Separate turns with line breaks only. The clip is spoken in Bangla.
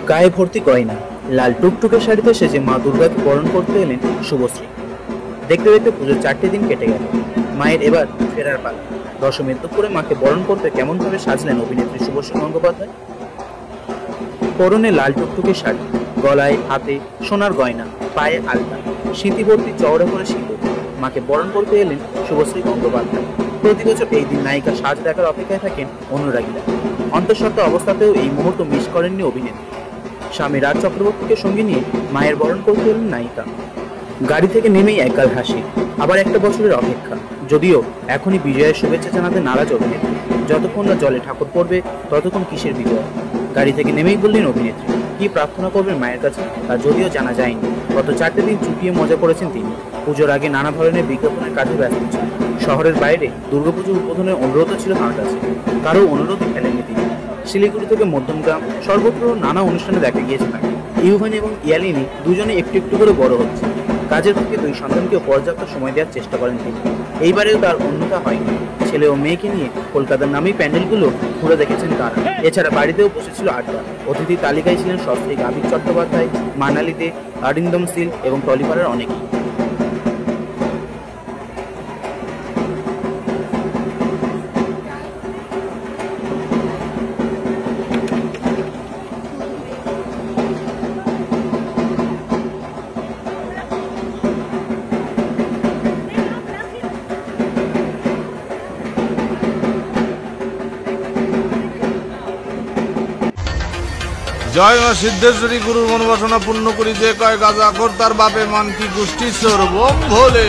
গায়ে ভর্তি গয়না, লাল টুকটুকে শাড়িতে সেজে মা দুর্গাকে বরণ করতে এলেন শুভশ্রী। দেখতে দেখতে পুজোর 4টে দিন কেটে গেল। মায়ের এবার ফেরার পালা। দশমীর দুপুরে মাকে বরণ করতে কেমন ভাবে সাজলেন অভিনেত্রী শুভশ্রী গঙ্গোপাধ্যায়। পরনে লাল টুকটুকে শাড়ি, গলায় হাতে সোনার গয়না, পায়ে আলতা, স্মৃতিভর্তি চওড়া করে সিঁদুর, মাকে বরণ করতে এলেন শুভশ্রী গঙ্গোপাধ্যায়। প্রতি বছর এই দিন নায়িকা সাজ দেখার অপেক্ষায় থাকেন অনুরাগীরা। অন্তঃসত্ত্বা অবস্থাতেও এই মুহূর্ত মিস করেননি অভিনেত্রী। স্বামী রাজ চক্রবর্তীকে সঙ্গে নিয়ে মায়ের বরণ করতে এলেন নায়িকা। গাড়ি থেকে নেমেই একগাল হাসি, আবার একটা বছরের অপেক্ষা। যদিও এখনই বিজয়ের শুভেচ্ছা জানাতে নারাজ অভিনেত্রী। যতক্ষণ না জলে ঠাকুর পড়বে ততক্ষণ কিসের বিজয়। গাড়ি থেকে নেমেই বললেন অভিনেত্রী কি প্রার্থনা করবেন মায়ের কাছে তা যদিও জানা যায়নি। গত 4টে দিন চুটিয়ে মজা করেছেন তিনি। পুজোর আগে নানা ধরনের বিজ্ঞাপনের কাজে ব্যস্ত ছিলেন। শহরের বাইরে দুর্গাপুজো উদ্বোধনের অনুরোধও ছিল তাঁর কাছে। কারো অনুরোধই ফেলেননি তিনি। শিলিগুড়ি থেকে মধ্যমগ্রাম সর্বত্র নানা অনুষ্ঠানে দেখা গিয়েছে তাকে। ইউভান এবং ইয়ালিনী দুজনে একটু একটু করে বড় হচ্ছে। কাজের ফাঁকে দুই সন্তানকেও পর্যাপ্ত সময় দেওয়ার চেষ্টা করেন তিনি। এইবারেও তার অন্যথা হয়নি। ছেলে ও মেয়েকে নিয়ে কলকাতার নামী প্যান্ডেলগুলো ঘুরে দেখেছেন তারা। এছাড়া বাড়িতেও বসেছিল আড্ডা। অতিথি তালিকায় ছিলেন সস্ত্রীক আবির চট্টোপাধ্যায়, মানালি দে, অরিন্দম শীল এবং টলিপাড়ার অনেকেই।
জয় মা সিদ্ধেশ্বরী গুরুর মনোবাসনা পূর্ণ করি, যে কয় গাজা কর তার বাপে মান কি গোষ্ঠী সর্বম ভোলে।